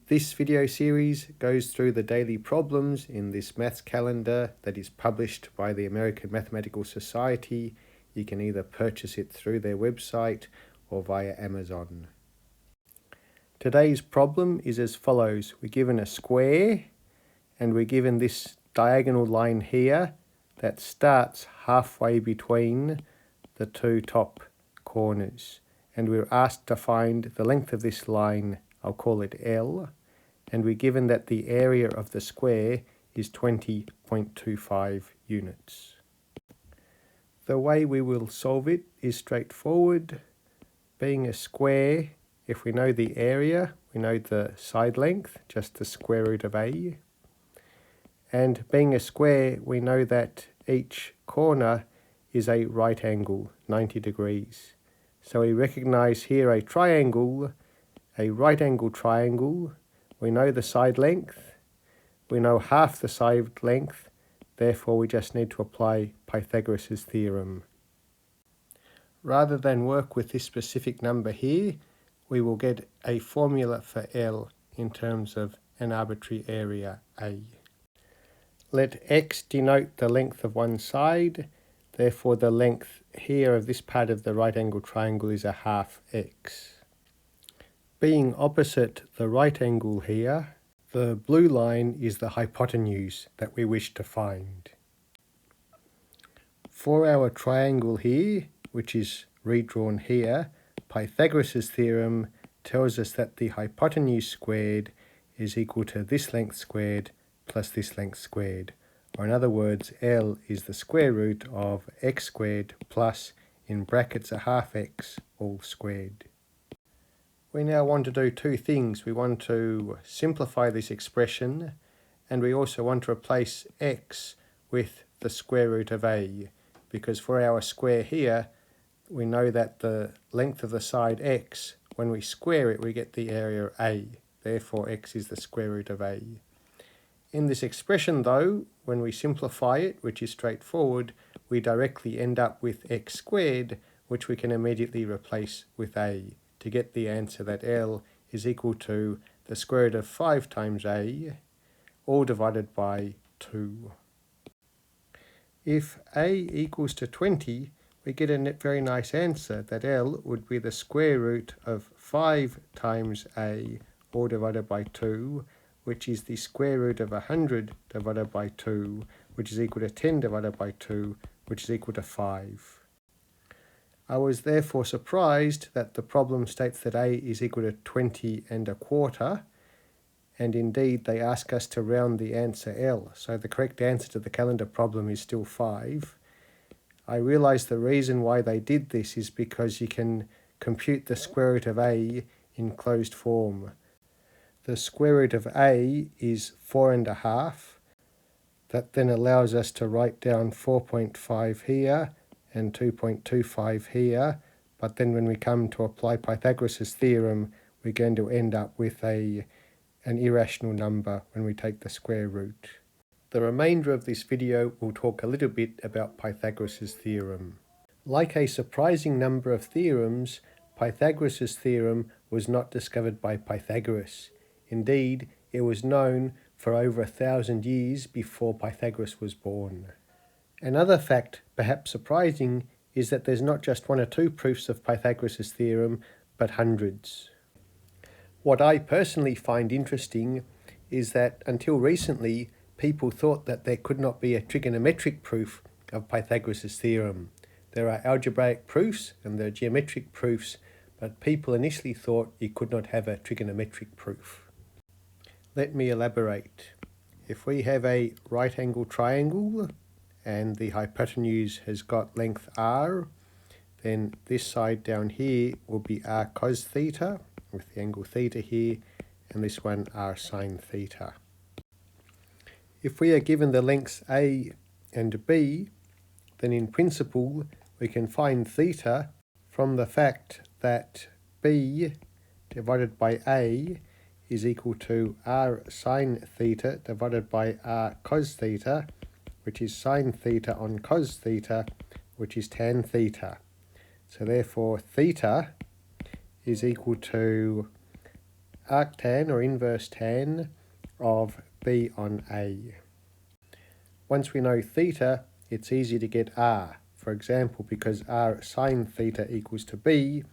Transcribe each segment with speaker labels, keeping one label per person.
Speaker 1: This video series goes through the daily problems in this maths calendar that is published by the American Mathematical Society. You can either purchase it through their website or via Amazon. Today's problem is as follows. We're given a square and we're given this diagonal line here that starts halfway between the two top corners. And we're asked to find the length of this line, I'll call it L, and we're given that the area of the square is 20.25 units. The way we will solve it is straightforward. Being a square, if we know the area, we know the side length, just the square root of A. And being a square, we know that each corner is a right angle, 90 degrees. So we recognize here a triangle, a right angle triangle. We know the side length. We know half the side length. Therefore, we just need to apply Pythagoras' theorem. Rather than work with this specific number here, we will get a formula for L in terms of an arbitrary area A. Let x denote the length of one side. Therefore, the length here of this part of the right angle triangle is a half x. Being opposite the right angle here, the blue line is the hypotenuse that we wish to find. For our triangle here, which is redrawn here, Pythagoras' theorem tells us that the hypotenuse squared is equal to this length squared plus this length squared. Or in other words, L is the square root of x squared plus, in brackets, a half x all squared. We now want to do two things. We want to simplify this expression, and we also want to replace x with the square root of A, because for our square here, we know that the length of the side x, when we square it, we get the area A. Therefore, x is the square root of A. In this expression, though, when we simplify it, which is straightforward, we directly end up with x squared, which we can immediately replace with A, to get the answer that L is equal to the square root of 5 times A, all divided by 2. If A equals to 20, we get a very nice answer that L would be the square root of 5 times A, all divided by 2, which is the square root of 100 divided by 2, which is equal to 10 divided by 2, which is equal to 5. I was therefore surprised that the problem states that A is equal to 20 1/4, and indeed they ask us to round the answer L, so the correct answer to the calendar problem is still 5. I realised the reason why they did this is because you can compute the square root of A in closed form. The square root of A is 4 1/2. That then allows us to write down 4.5 here and 2.25 here, but then when we come to apply Pythagoras' theorem, we're going to end up with an irrational number when we take the square root. The remainder of this video will talk a little bit about Pythagoras' theorem. Like a surprising number of theorems, Pythagoras' theorem was not discovered by Pythagoras. Indeed, it was known for over 1,000 years before Pythagoras was born. Another fact, perhaps surprising, is that there's not just one or two proofs of Pythagoras' theorem, but hundreds. What I personally find interesting is that until recently, people thought that there could not be a trigonometric proof of Pythagoras' theorem. There are algebraic proofs and there are geometric proofs, but people initially thought you could not have a trigonometric proof. Let me elaborate. If we have a right angle triangle, and the hypotenuse has got length r, then this side down here will be r cos theta, with the angle theta here, and this one r sin theta. If we are given the lengths A and B, then in principle we can find theta from the fact that B divided by A is equal to r sin theta divided by r cos theta, which is sin theta on cos theta, which is tan theta. So therefore theta is equal to arctan or inverse tan of b on a. Once we know theta, it's easy to get r. For example, because r sine theta equals to b,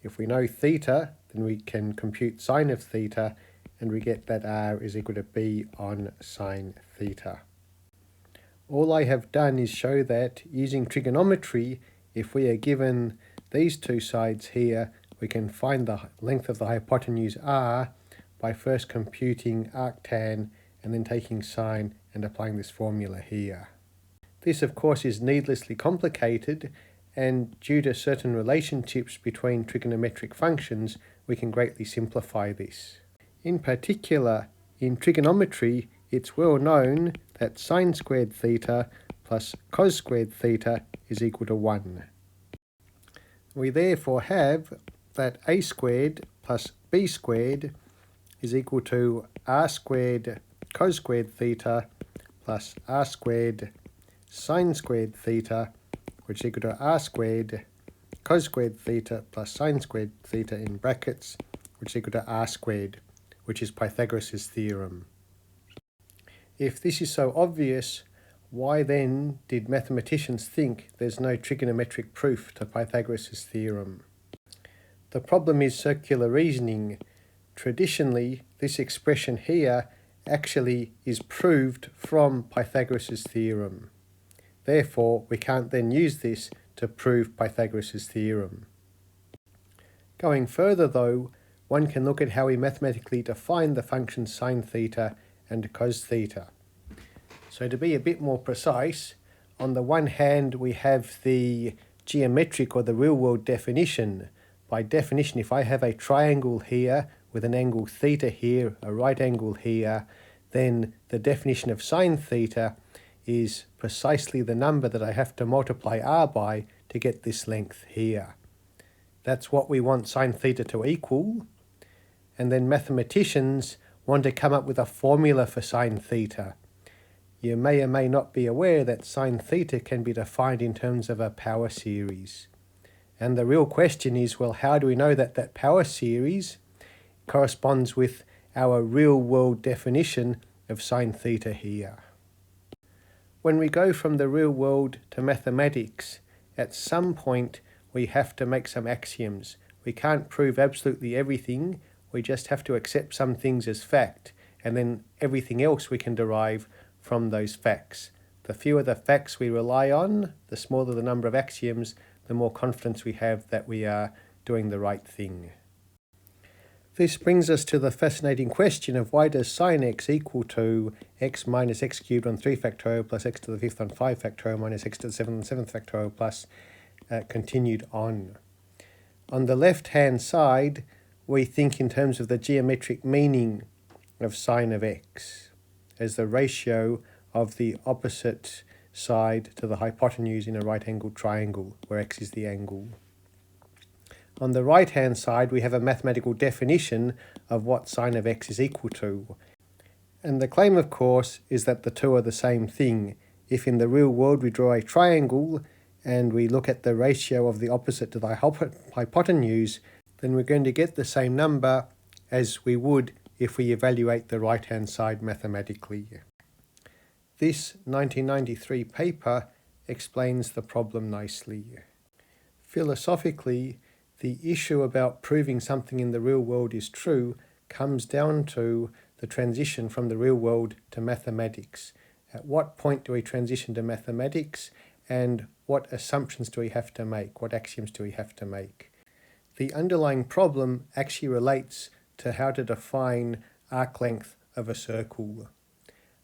Speaker 1: if we know theta, then we can compute sine of theta, and we get that r is equal to b on sine theta. All I have done is show that using trigonometry, if we are given these two sides here, we can find the length of the hypotenuse r by first computing arctan and then taking sine and applying this formula here. This of course is needlessly complicated, and due to certain relationships between trigonometric functions, we can greatly simplify this. In particular, in trigonometry, it's well known that sine squared theta plus cos squared theta is equal to 1. We therefore have that a squared plus b squared is equal to r squared cos squared theta plus r squared sine squared theta, which is equal to r squared cos squared theta plus sine squared theta in brackets, which is equal to r squared, which is Pythagoras' theorem. If this is so obvious, why then did mathematicians think there's no trigonometric proof to Pythagoras' theorem? The problem is circular reasoning. Traditionally, this expression here actually is proved from Pythagoras' theorem. Therefore, we can't then use this to prove Pythagoras' theorem. Going further though, one can look at how we mathematically define the functions sine theta and cos theta. So to be a bit more precise, on the one hand we have the geometric or the real-world definition. By definition, if I have a triangle here with an angle theta here, a right angle here, then the definition of sine theta is precisely the number that I have to multiply r by to get this length here. That's what we want sine theta to equal. And then mathematicians want to come up with a formula for sine theta. You may or may not be aware that sine theta can be defined in terms of a power series. And the real question is, well, how do we know that that power series corresponds with our real-world definition of sine theta here? When we go from the real world to mathematics, at some point we have to make some axioms. We can't prove absolutely everything, we just have to accept some things as fact, and then everything else we can derive from those facts. The fewer the facts we rely on, the smaller the number of axioms, the more confidence we have that we are doing the right thing. This brings us to the fascinating question of why does sine x equal to x minus x cubed on 3 factorial plus x to the 5th on 5 factorial minus x to the 7th on 7th factorial plus continued on. On the left-hand side, we think in terms of the geometric meaning of sine of x as the ratio of the opposite side to the hypotenuse in a right-angled triangle, where x is the angle. On the right-hand side, we have a mathematical definition of what sine of x is equal to. And the claim, of course, is that the two are the same thing. If in the real world we draw a triangle and we look at the ratio of the opposite to the hypotenuse, then we're going to get the same number as we would if we evaluate the right-hand side mathematically. This 1993 paper explains the problem nicely. Philosophically, the issue about proving something in the real world is true comes down to the transition from the real world to mathematics. At what point do we transition to mathematics, and what assumptions do we have to make? What axioms do we have to make? The underlying problem actually relates to how to define arc length of a circle.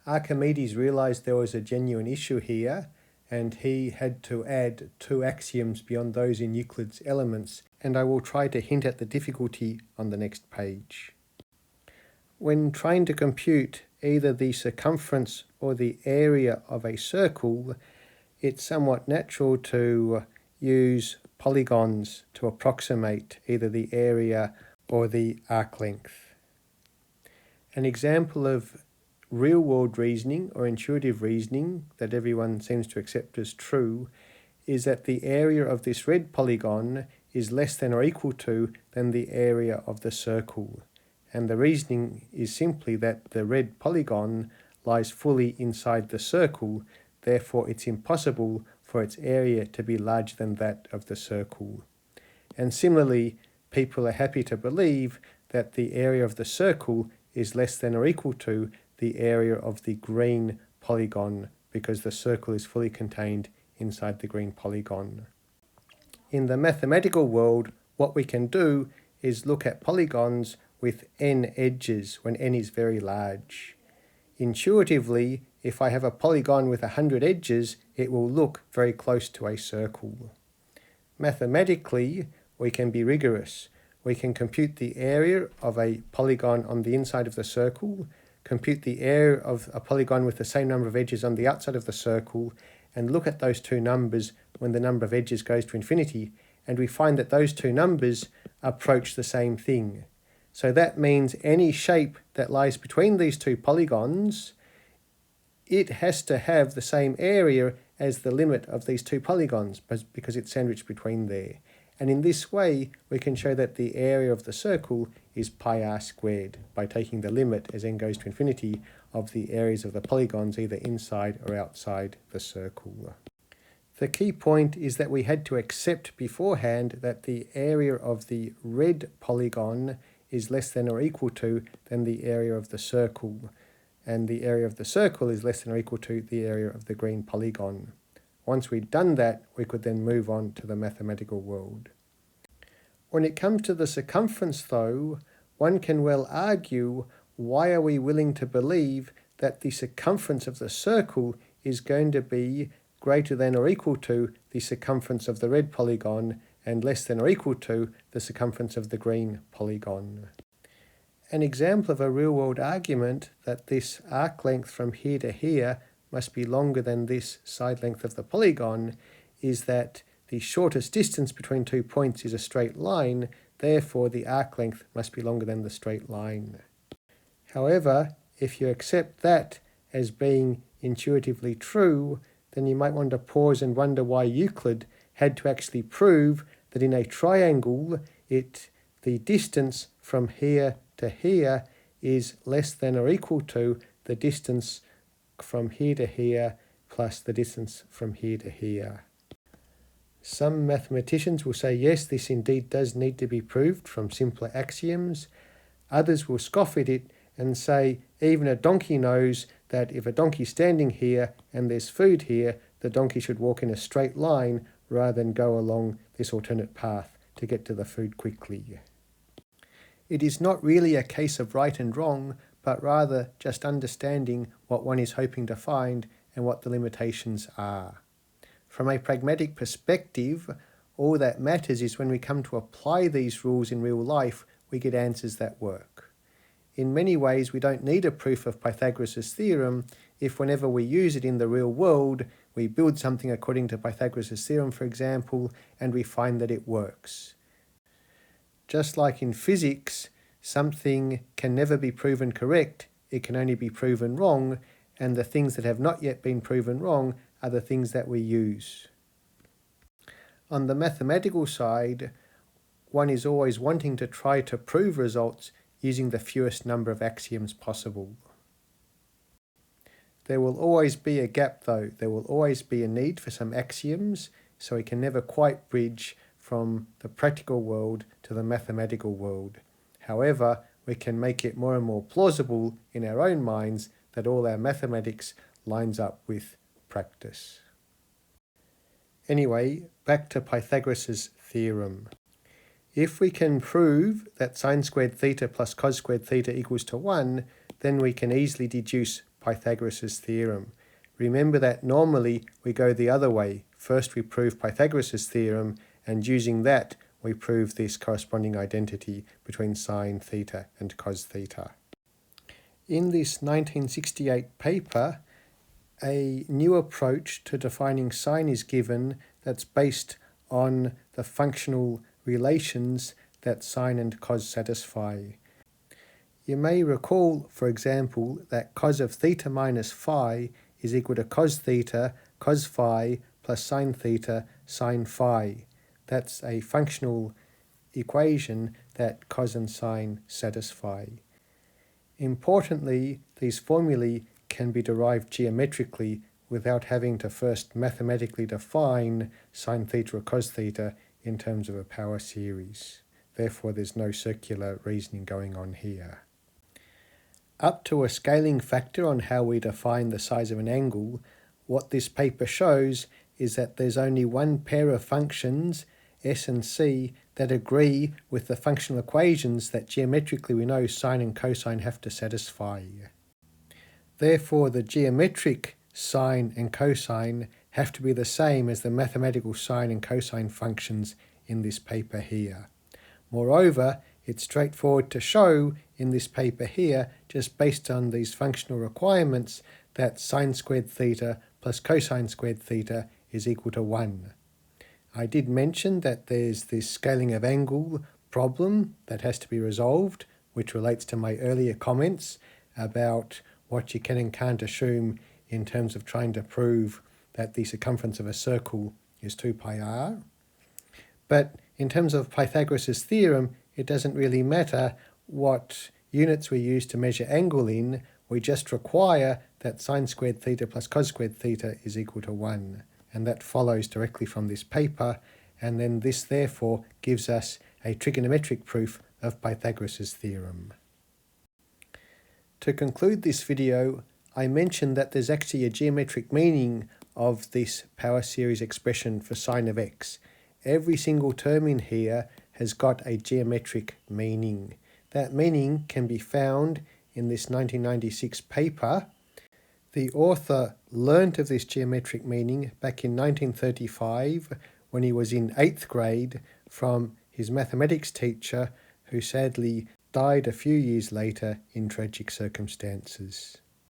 Speaker 1: Archimedes realized there was a genuine issue here, and he had to add 2 axioms beyond those in Euclid's Elements, and I will try to hint at the difficulty on the next page. When trying to compute either the circumference or the area of a circle, it's somewhat natural to use polygons to approximate either the area or the arc length. An example of real-world reasoning or intuitive reasoning that everyone seems to accept as true is that the area of this red polygon is less than or equal to than the area of the circle. and the reasoning is simply that the red polygon lies fully inside the circle, therefore it's impossible for its area to be larger than that of the circle. And similarly, people are happy to believe that the area of the circle is less than or equal to the area of the green polygon, because the circle is fully contained inside the green polygon. In the mathematical world, what we can do is look at polygons with n edges when n is very large. Intuitively, if I have a polygon with 100 edges, it will look very close to a circle. Mathematically, we can be rigorous. We can compute the area of a polygon on the inside of the circle, compute the area of a polygon with the same number of edges on the outside of the circle, and look at those two numbers when the number of edges goes to infinity, and we find that those two numbers approach the same thing. So that means any shape that lies between these two polygons, it has to have the same area as the limit of these two polygons because it's sandwiched between there. And in this way, we can show that the area of the circle is pi r squared by taking the limit as n goes to infinity of the areas of the polygons either inside or outside the circle. The key point is that we had to accept beforehand that the area of the red polygon is less than or equal to than the area of the circle, and the area of the circle is less than or equal to the area of the green polygon. Once we'd done that, we could then move on to the mathematical world. When it comes to the circumference though, one can well argue, why are we willing to believe that the circumference of the circle is going to be greater than or equal to the circumference of the red polygon and less than or equal to the circumference of the green polygon? An example of a real-world argument that this arc length from here to here must be longer than this side length of the polygon is that the shortest distance between 2 points is a straight line, therefore the arc length must be longer than the straight line. However, if you accept that as being intuitively true, then you might want to pause and wonder why Euclid had to actually prove that in a triangle the distance from here to here is less than or equal to the distance from here to here plus the distance from here to here. Some mathematicians will say yes, this indeed does need to be proved from simpler axioms. Others will scoff at it and say even a donkey knows that if a donkey's standing here and there's food here, the donkey should walk in a straight line rather than go along this alternate path to get to the food quickly. It is not really a case of right and wrong, but rather just understanding what one is hoping to find and what the limitations are. From a pragmatic perspective, all that matters is when we come to apply these rules in real life, we get answers that work. In many ways, we don't need a proof of Pythagoras' theorem if whenever we use it in the real world, we build something according to Pythagoras' theorem, for example, and we find that it works. Just like in physics, something can never be proven correct, it can only be proven wrong, and the things that have not yet been proven wrong are the things that we use. On the mathematical side, one is always wanting to try to prove results using the fewest number of axioms possible. There will always be a gap though. There will always be a need for some axioms, so we can never quite bridge from the practical world to the mathematical world. However, we can make it more and more plausible in our own minds that all our mathematics lines up with practice. Anyway, back to Pythagoras' theorem. If we can prove that sine squared theta plus cos squared theta equals to 1, then we can easily deduce Pythagoras' theorem. Remember that normally we go the other way. First we prove Pythagoras' theorem, and using that we prove this corresponding identity between sine theta and cos theta. In this 1968 paper, a new approach to defining sine is given that's based on the functional relations that sine and cos satisfy. You may recall, for example, that cos of theta minus phi is equal to cos theta, cos phi, plus sine theta, sine phi. That's a functional equation that cos and sine satisfy. Importantly, these formulae can be derived geometrically without having to first mathematically define sine theta or cos theta in terms of a power series. Therefore, there's no circular reasoning going on here. Up to a scaling factor on how we define the size of an angle, what this paper shows is that there's only one pair of functions, s and c, that agree with the functional equations that geometrically we know sine and cosine have to satisfy. Therefore, the geometric sine and cosine have to be the same as the mathematical sine and cosine functions in this paper here. Moreover, it's straightforward to show in this paper here, just based on these functional requirements, that sine squared theta plus cosine squared theta is equal to 1. I did mention that there's this scaling of angle problem that has to be resolved, which relates to my earlier comments about what you can and can't assume in terms of trying to prove that the circumference of a circle is 2 pi r. But in terms of Pythagoras' theorem, it doesn't really matter what units we use to measure angle in. We just require that sine squared theta plus cos squared theta is equal to 1. And that follows directly from this paper, and then this therefore gives us a trigonometric proof of Pythagoras' theorem. To conclude this video, I mentioned that there's actually a geometric meaning of this power series expression for sine of x. Every single term in here has got a geometric meaning. That meaning can be found in this 1996 paper. The author learnt of this geometric meaning back in 1935 when he was in 8th grade from his mathematics teacher, who sadly died a few years later in tragic circumstances.